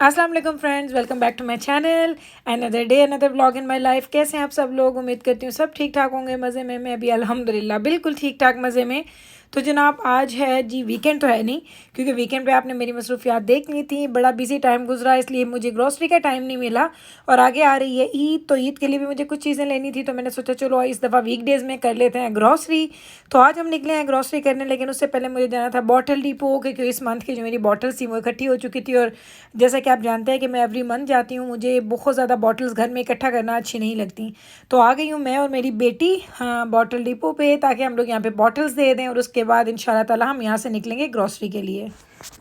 अस्सलाम वालेकुम friends, welcome back to my channel. Another day another vlog in my life. कैसे हैं आप सब लोग? उम्मीद करती हूँ सब ठीक ठाक होंगे, मज़े में। मैं भी अल्हम्दुलिल्लाह बिल्कुल ठीक ठाक मज़े में। तो जनाब आज है जी, वीकेंड तो है नहीं, क्योंकि वीकेंड पे आपने मेरी मसरूफियात देख ली थी। बड़ा बिजी टाइम गुजरा, इसलिए मुझे ग्रॉसरी का टाइम नहीं मिला। और आगे आ रही है ईद, तो ईद के लिए भी मुझे कुछ चीज़ें लेनी थी, तो मैंने सोचा चलो इस दफ़ा वीकडेज़ में कर लेते हैं ग्रॉसरी। तो आज हम निकले हैं ग्रॉसरी करने, लेकिन उससे पहले मुझे जाना था बॉटल डिपो, क्योंकि इस मंथ की जो मेरी बॉटल्स थी वो इकट्ठी हो चुकी थी। और जैसा कि आप जानते हैं कि मैं एवरी मंथ जाती हूँ, मुझे बहुत ज़्यादा बॉटल्स घर में इकट्ठा करना अच्छी नहीं लगती। तो आ गई हूँ मैं और मेरी बेटी, हाँ, बॉटल डिपो पे, ताकि हम लोग यहाँ पे बॉटल्स दे दें और उसके बाद इंशाल्लाह ताला हम यहाँ से निकलेंगे ग्रॉसरी के लिए।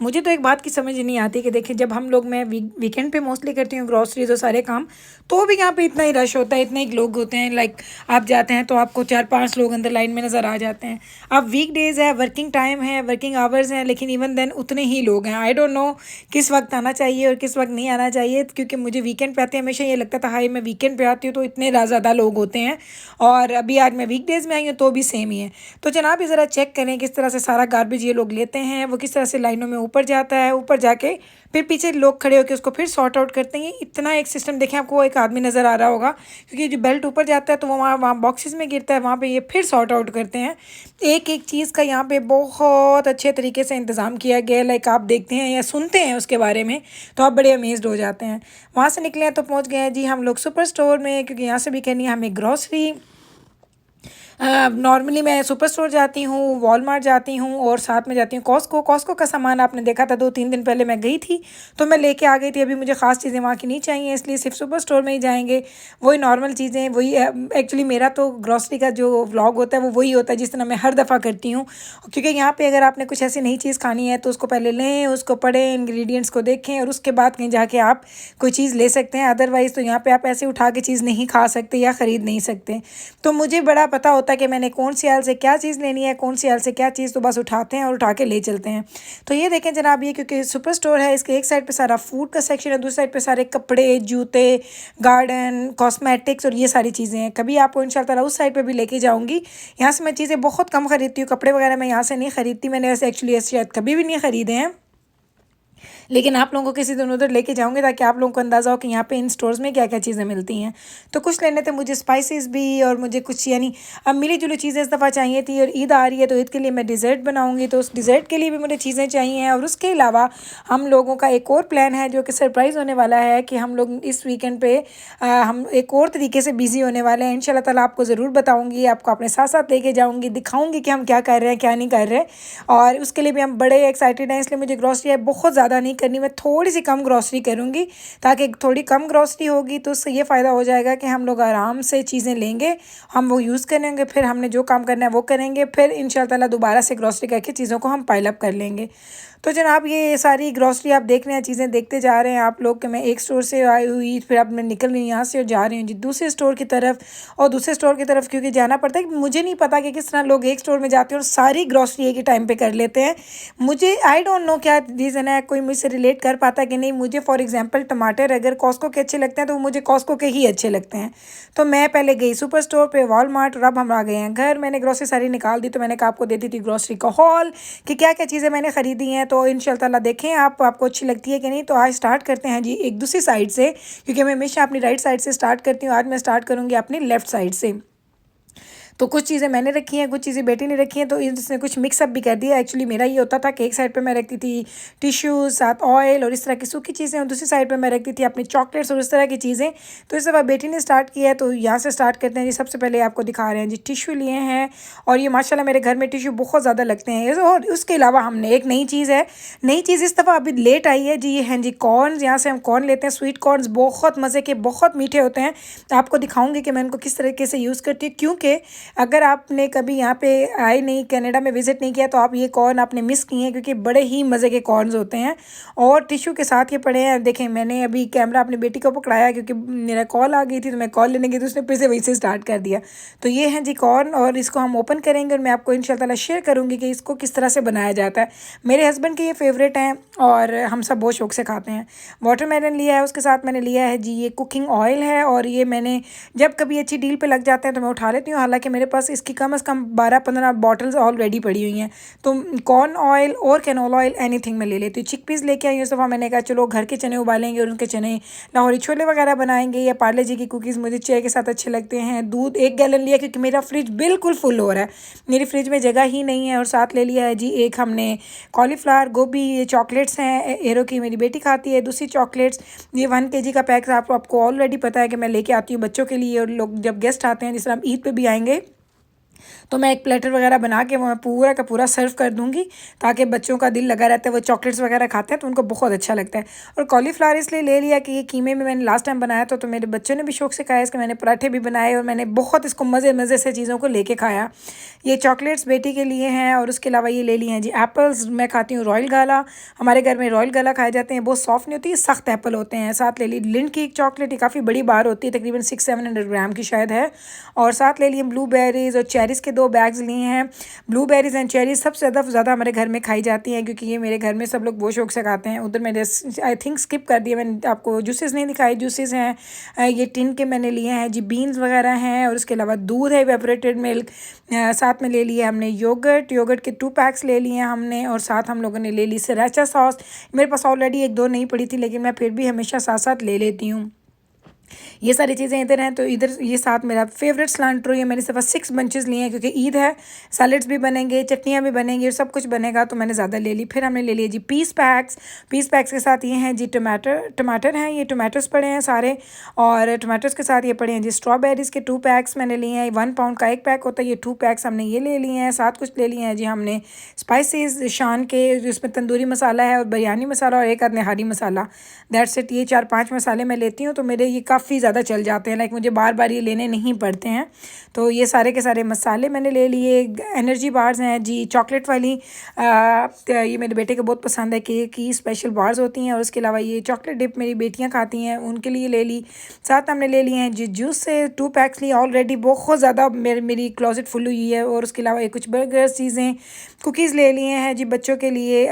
मुझे तो एक बात की समझ नहीं आती कि देखिए, जब हम लोग, मैं वीकेंड पे मोस्टली करती हूँ ग्रॉसरीज और सारे काम, तो भी यहाँ पे इतना ही रश होता है, इतने ही लोग होते हैं। लाइक आप जाते हैं तो आपको 4-5 लोग अंदर लाइन में नज़र आ जाते हैं। अब वीक डेज़ है, वर्किंग टाइम है, वर्किंग आवर्स हैं, लेकिन इवन देन उतने ही लोग हैं। आई डोंट नो किस वक्त आना चाहिए और किस वक्त नहीं आना चाहिए, क्योंकि मुझे वीकेंड पे आते हमेशा ये लगता था हाय मैं वीकेंड पे आती हूँ तो इतने ज़्यादा लोग होते हैं, और अभी आज मैं वीकडेज़ में आई हूँ तो भी सेम ही है। तो जनाब ये ज़रा चेक करें किस तरह से सारा गार्बेज ये लोग लेते हैं, वो किस तरह से लाइनों में ऊपर जाता है, ऊपर जाके फिर पीछे लोग खड़े होकर उसको फिर सॉर्ट आउट करते हैं। इतना एक सिस्टम देखें, आपको वो एक आदमी नज़र आ रहा होगा, क्योंकि जो बेल्ट ऊपर जाता है तो वो वहाँ वहाँ बॉक्सेस में गिरता है, वहाँ पे ये फिर सॉर्ट आउट करते हैं। एक एक चीज़ का यहाँ पे बहुत अच्छे तरीके से इंतज़ाम किया गया है। लाइक आप देखते हैं या सुनते हैं उसके बारे में तो आप बड़े अमेज्ड हो जाते हैं। वहाँ से निकले हैं तो पहुँच गए हैं जी हम लोग सुपर स्टोर में, क्योंकि यहाँ से भी करनी है हमें ग्रॉसरी। नॉर्मली मैं सुपर स्टोर जाती हूँ, वॉलमार्ट जाती हूँ, और साथ में जाती हूँ कॉस्को। कॉस्को का सामान आपने देखा था 2-3 दिन पहले मैं गई थी, तो मैं लेके आ गई थी। अभी मुझे ख़ास चीज़ें वहाँ की नहीं चाहिए, इसलिए सिर्फ सुपर स्टोर में ही जाएंगे। वही नॉर्मल चीज़ें, वही एक्चुअली मेरा तो ग्रॉसरी का जो व्लॉग होता है वो वही होता है जिस तरह मैं हर दफ़ा करती हूँ। क्योंकि यहाँ पर अगर आपने कुछ ऐसी नई चीज़ खानी है तो उसको पहले लें, उसको पढ़ें, इंग्रेडिएंट्स को देखें, और उसके बाद कहीं जाके आप कोई चीज़ ले सकते हैं। अदरवाइज़ तो यहाँ पे आप ऐसे उठा के चीज़ नहीं खा सकते या ख़रीद नहीं सकते। तो मुझे बड़ा पता होता है कि मैंने कौन सी आल से क्या चीज़ लेनी है, कौन सी आल से क्या चीज़, तो बस उठाते हैं और उठा के ले चलते हैं। तो ये देखें जनाब, ये क्योंकि सुपर स्टोर है, इसके एक साइड पे सारा फूड का सेक्शन है, दूसरी साइड पे सारे कपड़े, जूते, गार्डन, कॉस्मेटिक्स और ये सारी चीज़ें हैं। कभी आपको इंशाल्लाह ताला उस साइड पे भी लेके जाऊँगी। यहाँ से मैं चीज़ें बहुत कम खरीदती हूँ, कपड़े वगैरह मैं यहाँ से नहीं खरीदती। मैंने वैसे एक्चुअली ऐसे शायद कभी भी नहीं खरीदे हैं, लेकिन आप लोगों को किसी दिन उधर लेके जाऊँगी ताकि आप लोगों को अंदाज़ा हो कि यहाँ पे इन स्टोर्स में क्या क्या चीज़ें मिलती हैं। तो कुछ लेने थे मुझे स्पाइसेस भी, और मुझे कुछ यानी अब मिली जुली चीज़ें इस दफ़ा चाहिए थी। और ईद आ रही है तो ईद के लिए मैं डिज़र्ट बनाऊँगी, तो उस डिज़र्ट के लिए भी मुझे चीज़ें चाहिए। और उसके अलावा हम लोगों का एक और प्लान है जो कि सरप्राइज़ होने वाला है, कि हम लोग इस वीकेंड पे हम एक और तरीके से बिज़ी होने वाले हैं। इंशाल्लाह ताला आपको ज़रूर बताऊँगी, आपको अपने साथ साथ लेके जाऊँगी, दिखाऊँगी कि हम क्या कर रहे हैं क्या नहीं कर रहे। और उसके लिए भी हम बड़े एक्साइटेड हैं, इसलिए मुझे ग्रॉसरी बहुत ज़्यादा नहीं करनी, मैं थोड़ी सी कम ग्रॉसरी करूँगी, ताकि थोड़ी कम ग्रॉसरी होगी तो उससे ये फ़ायदा हो जाएगा कि हम लोग आराम से चीज़ें लेंगे, हम वो यूज़ करेंगे, फिर हमने जो काम करना है वो करेंगे, फिर इंशाल्लाह ताला दोबारा से ग्रॉसरी करके चीज़ों को हम पाइल अप कर लेंगे। तो जनाब ये सारी ग्रॉसरी आप देख रहे हैं, चीज़ें देखते जा रहे हैं आप लोग, कि मैं एक स्टोर से आई हुई, फिर अब मैं निकल रही हूँ यहाँ से और जा रही हूँ जी दूसरे स्टोर की तरफ। और दूसरे स्टोर की तरफ क्योंकि जाना पड़ता है, मुझे नहीं पता कि किस तरह लोग एक स्टोर में जाते हैं और सारी ग्रॉसरी एक ही टाइम पे कर लेते हैं। मुझे आई डोंट नो क्या रीज़न है, कोई मुझसे रिलेट कर पाता है कि नहीं। मुझे फॉर एग्जांपल टमाटर अगर कॉस्को के अच्छे लगते हैं तो वो मुझे कॉस्को के ही अच्छे लगते हैं। तो मैं पहले गई सुपर स्टोर पे, वॉलमार्ट, और अब हम आ गए हैं घर। मैंने ग्रॉसरी सारी निकाल दी, तो मैंने कहा आपको दे दी थी ग्रॉसरी का हॉल कि क्या क्या चीज़ें मैंने ख़रीदी हैं। तो इंशाल्लाह ताला देखें आपको अच्छी लगती है कि नहीं। तो आज स्टार्ट करते हैं जी एक दूसरी साइड से, क्योंकि मैं हमेशा अपनी राइट साइड से स्टार्ट करती हूँ। आज मैं स्टार्ट करूँगी अपनी लेफ़्ट साइड से। तो कुछ चीज़ें मैंने रखी हैं, कुछ चीज़ें बेटी ने रखी हैं, तो इसने कुछ मिक्सअप भी कर दिया। एक्चुअली मेरा ये होता था कि एक साइड पे मैं रखती थी टिश्यूज़, साथ ऑयल और इस तरह की सूखी चीज़ें, और दूसरी साइड पे मैं रखती थी अपनी चॉकलेट्स और इस तरह की चीज़ें। तो इस दफ़ा बेटी ने स्टार्ट किया है, तो यहाँ से स्टार्ट करते हैं जी। सबसे पहले आपको दिखा रहे हैं जी, टिश्यू लिए हैं, और ये माशाल्लाह मेरे घर में टिश्यू बहुत ज़्यादा लगते हैं। और उसके अलावा हमने एक नई चीज़ है, नई चीज़ इस दफ़ा अभी लेट आई है जी, ये हैं जी कॉर्नस। यहाँ से हम कॉर्न लेते हैं, स्वीट कॉर्नस, बहुत मज़े के, बहुत मीठे होते हैं। तो आपको दिखाऊँगी कि मैं इनको किस तरीके से यूज़ करती हूँ, क्योंकि अगर आपने कभी यहाँ पे आए नहीं, कनाडा में विज़िट नहीं किया, तो आप ये कॉर्न आपने मिस किए हैं, क्योंकि बड़े ही मज़े के कॉर्नस होते हैं और टिश्यू के साथ ये पड़े हैं। देखें मैंने अभी कैमरा अपनी बेटी को पकड़ाया, क्योंकि मेरा कॉल आ गई थी, तो मैं कॉल लेने गई तो उसने फिर से वहीं से स्टार्ट कर दिया। तो ये हैं जी कॉर्न, और इसको हम ओपन करेंगे और मैं आपको इंशाल्लाह ताला शेयर करूँगी कि इसको किस तरह से बनाया जाता है। मेरे हस्बैंड के ये फेवरेट हैं और हम सब बहुत शौक से खाते हैं। वाटरमेलन लिया है, उसके साथ मैंने लिया है जी ये कुकिंग ऑयल है, और ये मैंने जब कभी अच्छी डील पे लग जाते हैं तो मैं उठा लेती हूँ। हालांकि मेरे पास इसकी कम से कम 12-15 बॉटल्स ऑलरेडी पड़ी हुई हैं। तो कॉर्न ऑयल और कैनोला ऑयल एनीथिंग मैं ले लेती हूँ। चिकपीस लेके आई हूँ इस दफ़ा, मैंने कहा चलो घर के चने उबालेंगे और उनके चने लाहौरी छोले वगैरह बनाएंगे, या पार्ले जी की कुकीज़ मुझे चाय के साथ अच्छे लगते हैं। दूध 1 गैलन लिया क्योंकि मेरा फ्रिज बिल्कुल फुल हो रहा है, मेरी फ्रिज में जगह ही नहीं है। और साथ ले लिया है जी एक हमने कॉलीफ्लावर गोभी, ये चॉकलेट्स हैं एरो की, मेरी बेटी खाती है। दूसरी चॉकलेट्स ये 1 kg का पैक आपको ऑलरेडी पता है कि मैं लेके आती हूँ बच्चों के लिए, और लोग जब गेस्ट आते हैं, जिस तरह हम ईद पे भी आएंगे तो मैं एक प्लेटर वगैरह बना के वो मैं पूरा का पूरा सर्व कर दूँगी, ताकि बच्चों का दिल लगा रहता है, वो चॉकलेट्स वगैरह खाते हैं तो उनको बहुत अच्छा लगता है। और कॉलीफ्लावर इसलिए ले लिया कि ये कीमे में मैंने लास्ट टाइम बनाया था, तो मेरे बच्चों ने भी शौक से खाया, इसके मैंने पराठे भी बनाए और मैंने बहुत इसको मज़े से चीज़ों को लेके खाया। ये चॉकलेट्स बेटी के लिए हैं, और उसके अलावा ये ले लिए हैं जी एप्पल्स। मैं खाती हूँ रॉयल गाला, हमारे घर में रॉयल गाला खाए जाते हैं, बहुत सॉफ्ट नहीं होती, ये सख्त एप्पल होते हैं। साथ ले ली लिंड की एक चॉकलेट, ये काफ़ी बड़ी बार होती है, तकरीबन 600-700 ग्राम की शायद है। और साथ ले लिए ब्लूबेरीज़ और चेरीज़ के 2 बैग्स लिए हैं। ब्लूबेरीज़ एंड चेरीज़ सबसे ज़्यादा हमारे घर में खाई जाती हैं, क्योंकि ये मेरे घर में सब लोग बहुत शौक से खाते हैं। उधर मैंने आई थिंक स्किप कर दिया, मैंने आपको जूसेस नहीं दिखाए। जूसेस हैं ये टिन के मैंने लिए हैं जी, बीन्स वगैरह हैं, और उसके अलावा दूध है, इवेपोरेटेड मिल्क। साथ में ले लिया हमने योगर्ट के 2 पैक्स ले लिए हैं हमने, और साथ हम लोगों ने ले ली सराचा सॉस। मेरे पास ऑलरेडी 1-2 नहीं पड़ी थी, लेकिन मैं फिर भी हमेशा साथ साथ ले लेती हूँ। ये सारी चीज़ें इधर हैं। तो इधर ये साथ मेरा फेवरेट सिलेंट्रो, ये मैंने सिर्फ 6 बंचेस लिए हैं, क्योंकि ईद है, सैलड्स भी बनेंगे, चटनियाँ भी बनेंगी और सब कुछ बनेगा, तो मैंने ज़्यादा ले ली। फिर हमने ले लिए जी पीस पैक्स के साथ ये हैं जी टमाटर हैं, ये टमाटोस पड़े हैं सारे, और टमाटोस के साथ ये पड़े हैं जी स्ट्रॉबेरीज़ के 2 पैक्स मैंने लिए हैं। 1 पाउंड का 1 पैक होता है, ये 2 पैक्स हमने ये ले लिए हैं। साथ कुछ ले लिए हैं जी हमने स्पाइसेस शान के, जिसमें तंदूरी मसाला है और बिरयानी मसाला और एक आध निहारी मसाला, दैट्स इट। ये 4-5 मसाले मैं लेती हूँ, तो मेरे ये काफ़ी ज़्यादा चल जाते हैं, लाइक मुझे बार बार ये लेने नहीं पड़ते हैं। तो ये सारे के सारे मसाले मैंने ले लिए। एनर्जी बार्स हैं जी चॉकलेट वाली, ये मेरे बेटे को बहुत पसंद है, केक की स्पेशल बार्स होती हैं। और उसके अलावा ये चॉकलेट डिप मेरी बेटियां खाती हैं, उनके लिए ले ली। साथ हमने ले लिए हैं जी जूस से 2 पैक्स लिए, ऑलरेडी बहुत ज़्यादा मेरी क्लोजेट फुल हुई है। और उसके अलावा ये कुछ बर्गर्स चीज़ें, कुकीज़ ले लिए हैं जी बच्चों के लिए,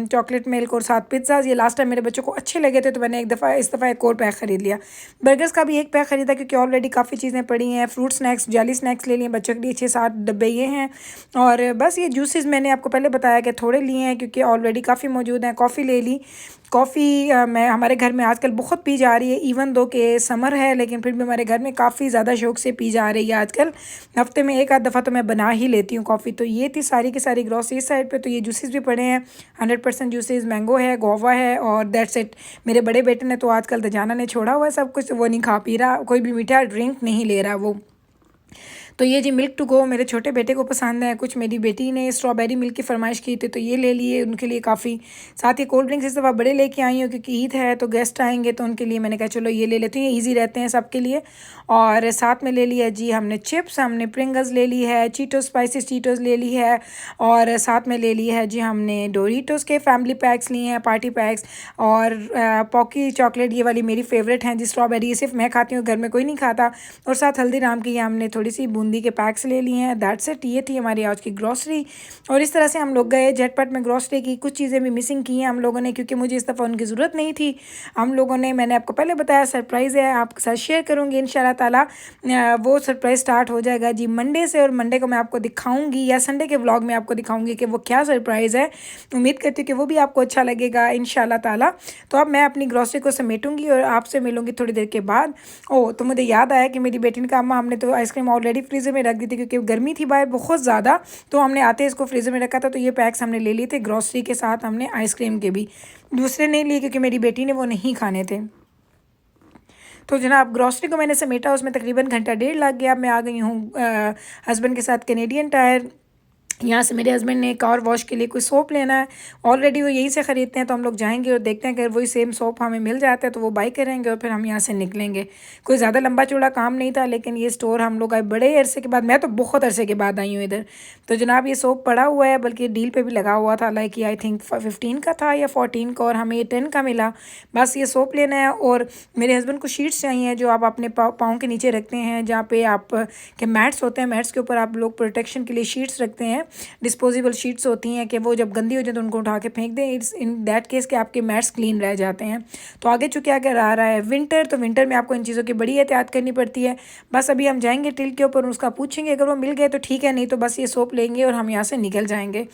चॉकलेट मिल्क, और साथ पिज़्ज़ाज़। ये लास्ट टाइम मेरे बच्चों को अच्छे लगे थे, तो मैंने इस दफ़ा एक और पैक ख़रीद लिया। बर्गर्स का भी 1 पैक ख़रीदा, क्योंकि ऑलरेडी काफ़ी चीज़ें पड़ी हैं। फ्रूट स्नैक्स, जाली स्नैक्स ले लिए बच्चों के लिए, 6-7 डब्बे ये हैं। और बस ये जूसेस मैंने आपको पहले बताया कि थोड़े लिए हैं, क्योंकि ऑलरेडी काफ़ी मौजूद हैं। कॉफ़ी ले ली। कॉफ़ी मैं हमारे घर में आजकल बहुत पी जा रही है, इवन दो कि समर है, लेकिन फिर भी हमारे घर में काफ़ी ज़्यादा शौक से पी जा रही है आजकल। हफ्ते में 1 आध दफ़ा तो मैं बना ही लेती हूँ कॉफ़ी। तो ये थी सारी की सारी ग्रॉसरी साइड पे। तो ये जूसेस भी पड़े हैं, 100% जूसेस, मैंगो है, गोवा है, और दैट्स इट। मेरे बड़े बेटे ने तो आजकल दजाना ने छोड़ा हुआ है सब कुछ, वो नहीं खा पी रहा, कोई भी मीठा ड्रिंक नहीं ले रहा वो। तो ये जी मिल्क टू गो मेरे छोटे बेटे को पसंद है। कुछ मेरी बेटी ने स्ट्रॉबेरी मिल्क की फरमाइश की थी, तो ये ले लिए उनके लिए काफ़ी। साथ ही कोल्ड ड्रिंक्स इस दफ़ा बड़े लेके आई हूँ, क्योंकि ईद है तो गेस्ट आएंगे, तो उनके लिए मैंने कहा चलो ये ले लेती हूँ, ये ईजी रहते हैं सबके लिए। और साथ में ले लिया जी हमने चिप्स, हमने प्रिंगल्स ले ली है, चीटोस स्पाइसी चीटोस ले ली है, और साथ में ले ली है जी हमने डोरिटोस के फैमिली पैक्स लिए हैं, पार्टी पैक्स। और पॉकी चॉकलेट ये वाली मेरी फेवरेट हैं जी, स्ट्रॉबेरी, सिर्फ मैं खाती हूँ, घर में कोई नहीं खाता। और साथ हल्दीराम की हमने थोड़ी सी बूंदी के पैक्स ले लिए हैं। That's it. ये थी हमारी आज की ग्रॉसरी। और इस तरह से हम लोग गए झटपट में ग्रॉसरी की। कुछ चीज़ें भी मिसिंग की हैं हम लोगों ने, क्योंकि मुझे इस दफ़ा उनकी ज़रूरत नहीं थी। हम लोगों ने, मैंने आपको पहले बताया, सरप्राइज़ है, आपके साथ शेयर करूँगी इंशाल्लाह ताला। वो सरप्राइज़ स्टार्ट हो जाएगा जी मंडे से, और मंडे को मैं आपको दिखाऊँगी, या संडे के व्लॉग में आपको दिखाऊँगी कि वो क्या सरप्राइज़ है। उम्मीद करती हूँ कि वो भी आपको अच्छा लगेगा इंशाल्लाह ताला। तो अब मैं अपनी ग्रॉसरी को समेटूँगी और आपसे मिलूँगी थोड़ी देर के बाद। ओह, तो मुझे याद आया कि मेरी बेटी ने कहा अम्मा हमने तो आइसक्रीम ऑलरेडी फ्रीज़र में रख दी थी, क्योंकि गर्मी थी बाहर बहुत ज़्यादा, तो हमने आते इसको फ्रीज़र में रखा था। तो ये पैक्स हमने ले लिए थे ग्रॉसरी के साथ, हमने आइसक्रीम के भी। दूसरे नहीं लिए क्योंकि मेरी बेटी ने वो नहीं खाने थे। तो जनाब ग्रॉसरी को मैंने समेटा, उसमें तकरीबन घंटा 1.5 लग गया। मैं आ गई हूँ हस्बैंड के साथ कैनेडियन टायर। यहाँ से मेरे हस्बैंड ने कार वॉश के लिए कोई सोप लेना है, ऑलरेडी वो यहीं से ख़रीदते हैं, तो हम लोग जाएंगे और देखते हैं कि अगर वही सेम सोप हमें मिल जाता है तो वो बाई करेंगे, और फिर हम यहाँ से निकलेंगे। कोई ज़्यादा लंबा चौड़ा काम नहीं था, लेकिन ये स्टोर हम लोग आए बड़े अरसे के बाद, मैं तो बहुत अरसे के बाद आई हूँ इधर। तो जनाब ये सोप पड़ा हुआ है, बल्कि डील पर भी लगा हुआ था, लाइक आई थिंक 15 का था या 14 का, और हमें ये 10 का मिला। बस ये सोप लेना है। और मेरे हस्बैंड को शीट्स चाहिए जो आप अपने पाँव के नीचे रखते हैं, जहाँ पे आप के मैट्स होते हैं, मैट्स के ऊपर आप लोग प्रोटेक्शन के लिए शीट्स रखते हैं, डिस्पोजेबल शीट्स होती हैं कि वो जब गंदी हो जाए तो उनको उठा के फेंक दें। इट्स इन दैट केस कि आपके मैट्स क्लीन रह जाते हैं। तो आगे चूँकि अगर आ रहा है विंटर, तो विंटर में आपको इन चीज़ों की बड़ी एहतियात करनी पड़ती है। बस अभी हम जाएंगे टिल के ऊपर, उसका पूछेंगे, अगर वो मिल गए तो ठीक है, नहीं तो बस ये सोप लेंगे और हम यहाँ से निकल जाएंगे।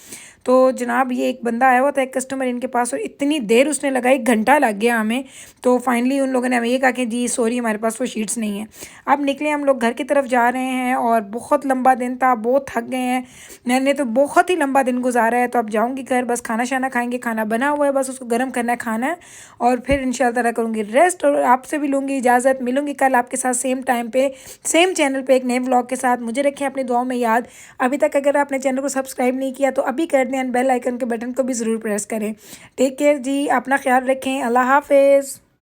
तो जनाब ये एक बंदा आया हुआ था, एक कस्टमर इनके पास, और इतनी देर उसने लगाई, घंटा लग गया हमें। तो फाइनली उन लोगों ने हमें ये कहा कि जी सॉरी हमारे पास वो शीट्स नहीं है। अब निकले हम लोग घर की तरफ जा रहे हैं और बहुत लंबा दिन था, बहुत थक गए हैं। मैंने तो बहुत ही लंबा दिन गुजारा है। तो अब जाऊँगी घर, बस खाना शाना खाएंगे, खाना बना हुआ है, बस उसको गर्म करना है, खाना है, और फिर इंशाल्लाह ताला करूँगी रेस्ट। और आपसे भी लूँगी इजाज़त, मिलूँगी कल आपके साथ सेम टाइम पे सेम चैनल पे एक नए व्लॉग के साथ। मुझे रखें अपनी दुआओं में याद। अभी तक अगर आपने चैनल को सब्सक्राइब नहीं किया तो अभी कर दें, बेल आइकन के बटन को भी ज़रूर प्रेस करें। टेक केयर जी, अपना ख्याल रखें, अल्लाह हाफिज़।